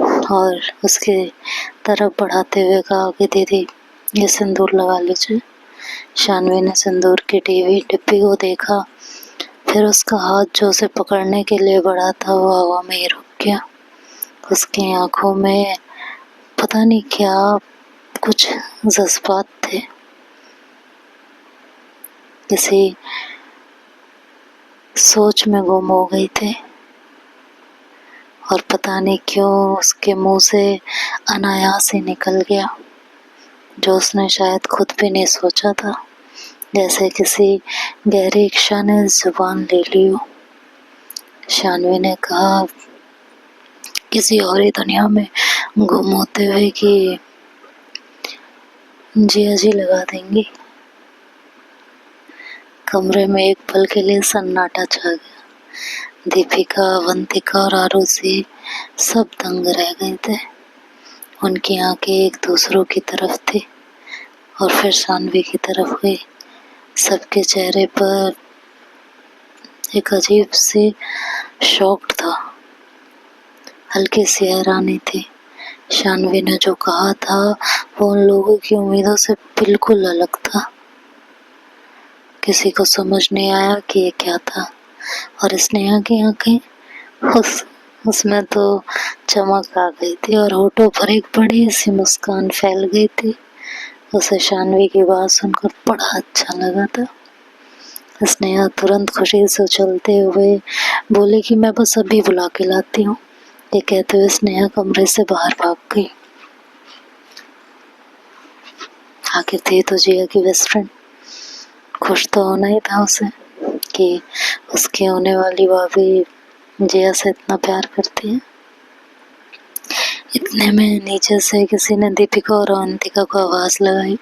और उसके तरफ बढ़ाते हुए कहा कि दीदी ये सिंदूर लगा लीजिए। शानवी ने सिंदूर की डिब्बी को देखा, फिर उसका हाथ जो उसे पकड़ने के लिए बढ़ा था वो हवा में ही रुक गया। उसकी आंखों में पता नहीं क्या कुछ जज्बात थे, किसी सोच में गुम हो गई थे, और पता नहीं क्यों उसके मुंह से अनायास ही निकल गया जो उसने शायद खुद भी नहीं सोचा था, जैसे किसी गहरी इच्छा ने जुबान ले ली हो। शानवी ने कहा किसी और ही दुनिया में गुम होते हुए कि जिया जी लगा देंगी। कमरे में एक पल के लिए सन्नाटा छा गया। दीपिका, अवंतिका और आरुषि सब दंग रह गए थे। उनकी आंखें एक दूसरों की तरफ थी और फिर शानवी की तरफ गई। सबके चेहरे पर एक अजीब सी शॉक था, हल्की सी हैरानी थी। शानवी ने जो कहा था वो उन लोगों की उम्मीदों से बिल्कुल अलग था। किसी को समझ नहीं आया कि ये क्या था, और स्नेहा की आंखें उसमें तो चमक आ गई थी और होठों पर एक बड़ी सी मुस्कान फैल गई थी। उसे शानवी की बात सुनकर बड़ा अच्छा लगा था। स्नेहा तुरंत खुशी से उछलते हुए बोले कि मैं बस अभी बुला के लाती हूँ। ये कहते हुए स्नेहा कमरे से बाहर भाग गई। आखिर थी तो जिया की बेस्ट फ्रेंड, खुश तो होना ही था उसे कि उसकी होने वाली भाभी जिया से इतना प्यार करती है। इतने में नीचे से किसी ने दीपिका और अवंतिका को आवाज लगाई,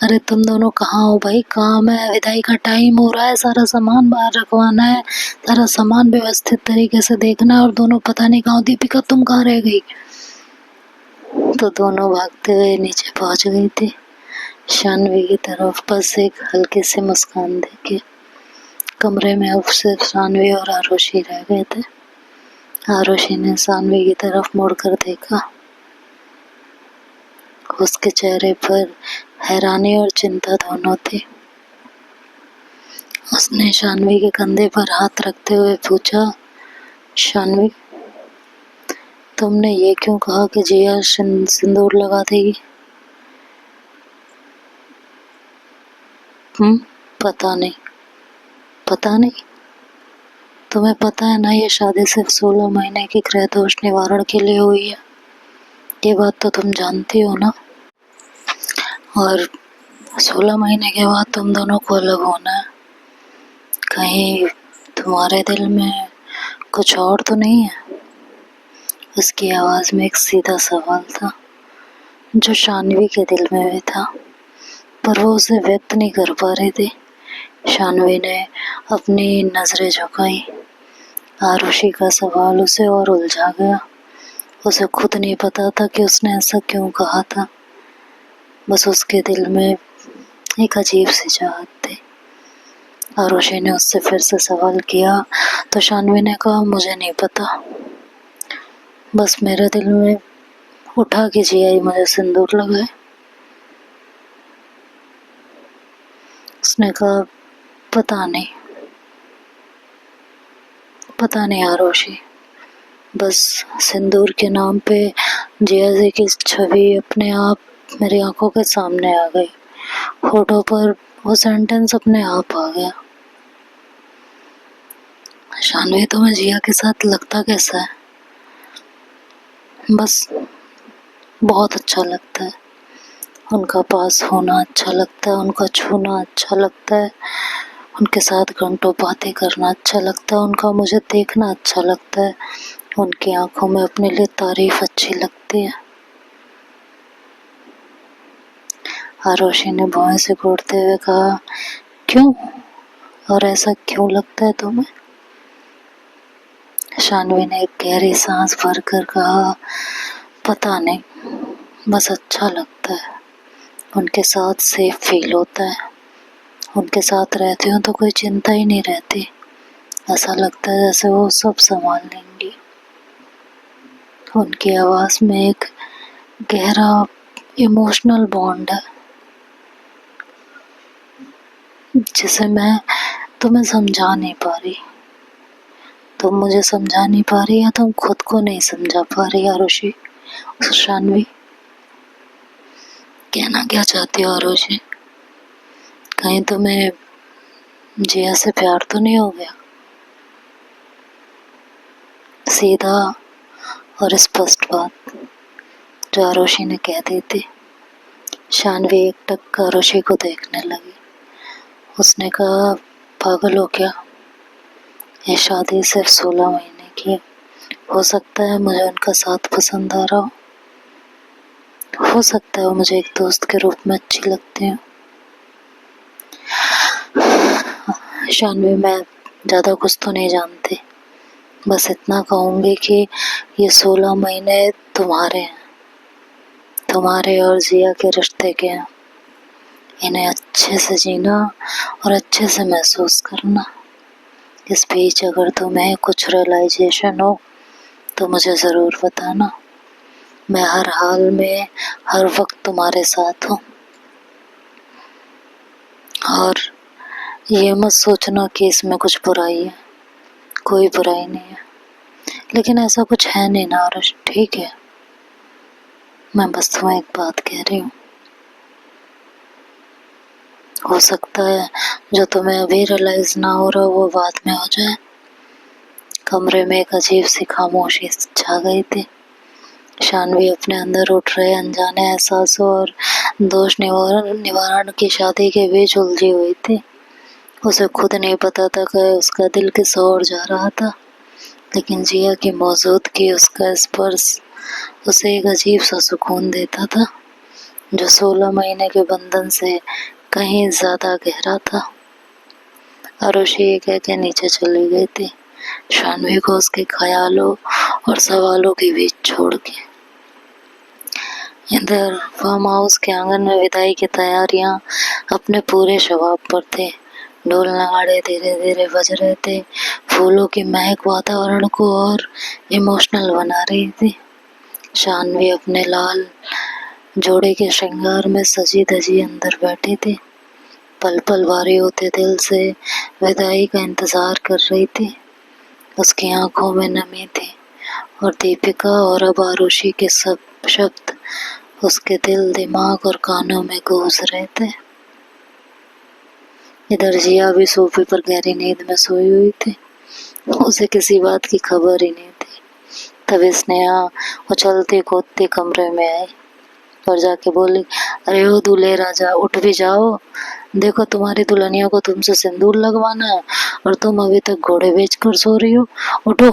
अरे तुम दोनों कहाँ हो भाई, काम है, विदाई का टाइम हो रहा है, सारा सामान बाहर रखवाना है, सारा सामान व्यवस्थित तरीके से देखना है, और दोनों पता नहीं कहाँ। दीपिका तुम कहाँ रह गई? तो दोनों भागते हुए नीचे पहुंच गई थी। शानवी की तरफ बस एक हल्की सी मुस्कान देके कमरे में अब सिर्फ शानवी और आरुषि रह गए थे। आरुषि ने शानवी की तरफ मुड़कर देखा। उसके चेहरे पर हैरानी और चिंता दोनों थी। उसने शानवी के कंधे पर हाथ रखते हुए पूछा, शानवी तुमने ये क्यों कहा कि जिया सिंदूर लगा देगी? पता नहीं। पता नहीं? तुम्हें पता है ना ये शादी सिर्फ 16 महीने की गृह दोष निवारण के लिए हुई है। ये बात तो तुम जानती हो ना। और 16 महीने के बाद तुम दोनों को अलग होना है। कहीं तुम्हारे दिल में कुछ और तो नहीं है? उसकी आवाज में एक सीधा सवाल था जो शानवी के दिल में भी था, पर वो उसे व्यक्त नहीं कर पा रही थी। शानवी ने अपनी नजरें झुकाई। आरुषि का सवाल उसे और उलझा गया। उसे खुद नहीं पता था कि उसने ऐसा क्यों कहा था। बस उसके दिल में एक अजीब सी चाहत थी। आरुषि ने उससे फिर से सवाल किया तो शानवी ने कहा, मुझे नहीं पता, बस मेरे दिल में उठा कि जिया ही मुझे सिंदूर लगाए। उसने कहा, पता नहीं आरुषि, बस सिंदूर के नाम पे जिया जी की छवि अपने आप मेरी आंखों के सामने आ गई। होठों पर वो सेंटेंस अपने आप आ गया। शानवी तुम्हें जिया के साथ लगता कैसा है? बस बहुत अच्छा लगता है। उनका पास होना अच्छा लगता है, उनका छूना अच्छा लगता है, उनके साथ घंटों बातें करना अच्छा लगता है, उनका मुझे देखना अच्छा लगता है, उनकी आंखों में अपने लिए तारीफ अच्छी लगती है। आरुषि ने भौहें से घूरते हुए कहा, क्यों? और ऐसा क्यों लगता है तुम्हें? शानवी ने एक गहरी सांस भरकर कहा, पता नहीं, बस अच्छा लगता है। उनके साथ सेफ फील होता है। उनके साथ रहती हूँ तो कोई चिंता ही नहीं रहती। ऐसा लगता है जैसे वो सब संभाल लेंगी। उनकी आवाज़ में एक गहरा इमोशनल बॉन्ड है जिसे मैं तुम्हें समझा नहीं पा रही। तुम मुझे समझा नहीं पा रही या तुम खुद को नहीं समझा पा रही आरुषि। शान्वी, कहना क्या चाहती हो आरुषि? कहीं तुम्हें जिया से प्यार तो नहीं हो गया? सीधा और स्पष्ट बात जो आरुषि ने कह दी थी। शान्वी एकटक आरुषि को देखने लगी। उसने कहा, पागल हो क्या? ये शादी सिर्फ 16 महीने की है। हो सकता है मुझे उनका साथ पसंद आ रहा हो सकता है वो मुझे एक दोस्त के रूप में अच्छी लगती हो। शान्वी, मैं ज़्यादा कुछ तो नहीं जानती, बस इतना कहूँगी कि ये 16 महीने तुम्हारे हैं, तुम्हारे और जिया के रिश्ते के हैं। इन्हें अच्छे से जीना और अच्छे से महसूस करना। इस बीच अगर तुम्हें कुछ रियलाइजेशन हो तो मुझे ज़रूर बताना। मैं हर हाल में हर वक्त तुम्हारे साथ हूँ। और ये मत सोचना कि इसमें कुछ बुराई है, कोई बुराई नहीं है। लेकिन ऐसा कुछ है नहीं ना आरुष, ठीक है? मैं बस तुम्हें एक बात कह रही हूँ। हो सकता है जो तुम्हें अभी रियलाइज ना हो रहा वो बाद में हो जाए। कमरे में एक अजीब सी खामोशी छा गई थी। शान्वी अपने अंदर उठ रहे अनजाने एहसासों और दोष निवारण की शादी के बीच उलझी हुई थी। उसे खुद नहीं पता था कि उसका दिल किस ओर जा रहा था, लेकिन जिया की मौजूदगी, उसका स्पर्श उसे एक अजीब सा सुकून देता था जो 16 महीने के बंधन से कहीं ज्यादा गहरा था। आरुषि ये कह के नीचे चली गई थी, शान्वी को उसके ख्यालों और सवालों के बीच छोड़ के। इधर फार्म हाउस के आंगन में विदाई की तैयारियां अपने पूरे शबाब पर थे। ढोल नगाड़े धीरे धीरे बज रहे थे। फूलों की महक वातावरण को और इमोशनल बना रही थी। शान्वी अपने लाल जोड़े के श्रृंगार में सजी धजी अंदर बैठी थी। पल पल भारी होते दिल से विदाई का इंतजार कर रही थी। उसकी आंखों में नमी थी और दीपिका और अब आरुषि के सब शब्द उसके दिल, दिमाग और कानों में गूंज रहे थे। इधर जिया भी सोफे पर गहरी नींद में सोई हुई थी। उसे किसी बात की खबर ही नहीं थी। तभी स्नेहा उछलती कूदती कमरे में आई और जाके बोली, अरे ओ दूल्हे राजा, उठ भी जाओ। देखो तुम्हारी दुल्हनिया को तुमसे सिंदूर लगवाना है और तुम अभी तक घोड़े बेचकर सो रही हो। उठो,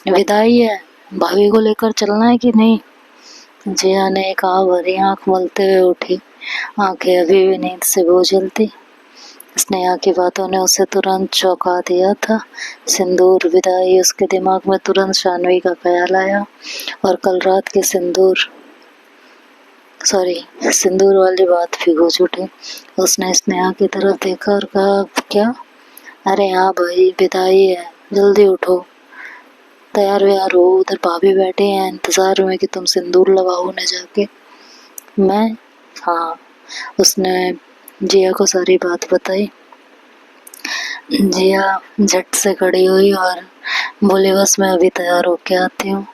विदाई है, भाभी को लेकर चलना है कि नहीं? जिया ने एक आह भरी आंख मलते हुए उठी। आंखें अभी भी नींद से बोझल थी। स्नेहा की बातों ने उसे तुरंत चौंका दिया था। सिंदूर, विदाई, उसके दिमाग में तुरंत शान्वी का ख्याल आया और कल रात के सिंदूर वाली बात भी गूंज उठी। उसने स्नेहा की तरफ देखा और कहा, क्या? अरे हाँ भाई, विदाई है, जल्दी उठो, तैयार व्यार हो। उधर भाभी बैठे हैं इंतजार में कि तुम सिंदूर लगाओ उन्हें जाके। मैं? हाँ। उसने जिया को सारी बात बताई। जिया झट से खड़ी हुई और बोली, बस मैं अभी तैयार होके आती हूँ।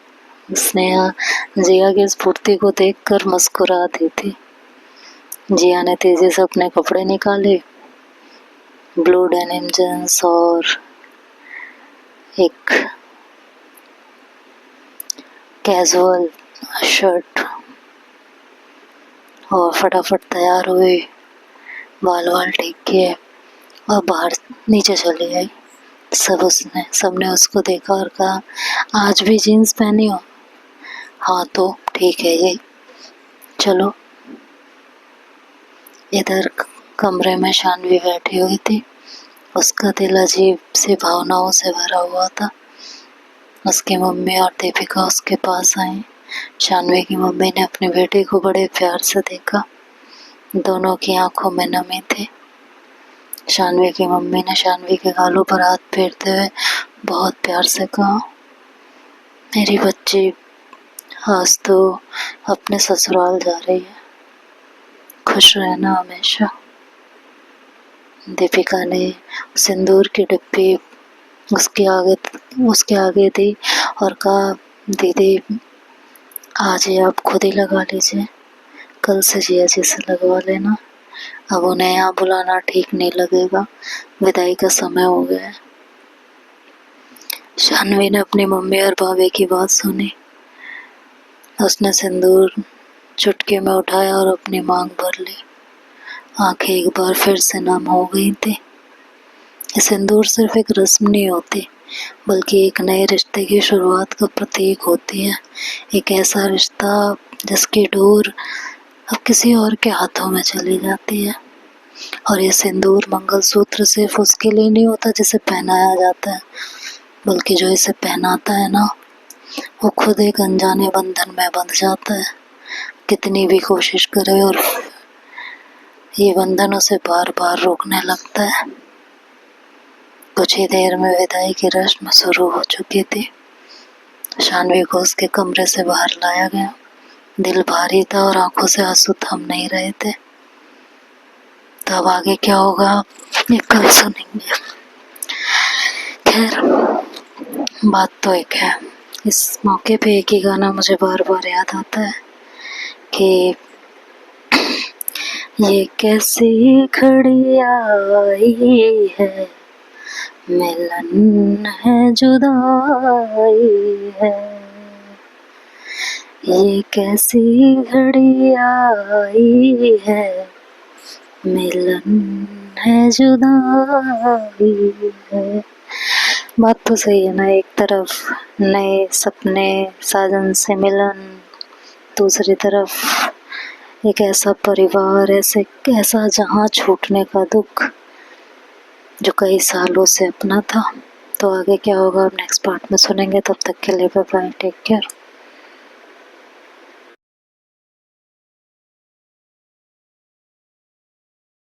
स्नेहा जिया की स्फूर्ति को देखकर मुस्कुरा दी थी। जिया ने तेजी से अपने कपड़े निकाले, ब्लू डेनिम जींस और एक कैजुअल शर्ट, और फटाफट तैयार हुई, बाल वाल ठीक किए और बाहर नीचे चली आई। सबने उसको देखा और कहा, आज भी जीन्स पहनी हो? हाँ तो ठीक है ये, चलो। इधर कमरे में शान्वी बैठी हुई थी। उसका दिल अजीब सी भावनाओं से भरा हुआ था। उसकी मम्मी और दीपिका उसके पास आई। शान्वी की मम्मी ने अपनी बेटी को बड़े प्यार से देखा। दोनों की आंखों में नमी थी। शान्वी की मम्मी ने शान्वी के गालों पर हाथ फेरते हुए बहुत प्यार से कहा, मेरी बच्ची, आज तो अपने ससुराल जा रही है। खुश रहना हमेशा। दीपिका ने सिंदूर की डिब्बी उसके आगे दी और कहा, दीदी आज ये आप खुद ही लगा लीजिए, कल से जिया जी से लगवा लेना। अब उन्हें यहाँ बुलाना ठीक नहीं लगेगा, विदाई का समय हो गया है। शानवी ने अपनी मम्मी और भाभी की बात सुनी। उसने सिंदूर चुटकी में उठाया और अपनी मांग भर ली। आंखें एक बार फिर से नम हो गई थी। सिंदूर सिर्फ एक रस्म नहीं होती, बल्कि एक नए रिश्ते की शुरुआत का प्रतीक होती है। एक ऐसा रिश्ता जिसकी डोर अब किसी और के हाथों में चली जाती है। और ये सिंदूर मंगलसूत्र सिर्फ उसके लिए नहीं होता जिसे पहनाया जाता है, बल्कि जो इसे पहनाता है ना, वो खुद एक अनजाने बंधन में बंध जाता है। कितनी भी कोशिश करे और ये बंधन उसे बार बार रोकने लगता है। कुछ ही देर में विदाई की रस्म शुरू हो चुकी थी। शानवी को उसके कमरे से बाहर लाया गया। दिल भारी था और आंखों से आंसू थम नहीं रहे थे। तो अब आगे क्या होगा ये कल सुनेंगे। खैर, बात तो एक है। इस मौके पे एक ही गाना मुझे बार बार याद आता है कि ये कैसी घड़ी आई है, मिलन है जुदाई है। ये कैसी घड़ी आई है, मिलन है जुदाई है। बात तो सही है ना। एक तरफ नए सपने साजन से मिलन, दूसरी तरफ एक ऐसा परिवार, ऐसा जहां छूटने का दुख जो कई सालों से अपना था। तो आगे क्या होगा अब नेक्स्ट पार्ट में सुनेंगे। तब तक के लिए बाय बाय, टेक केयर।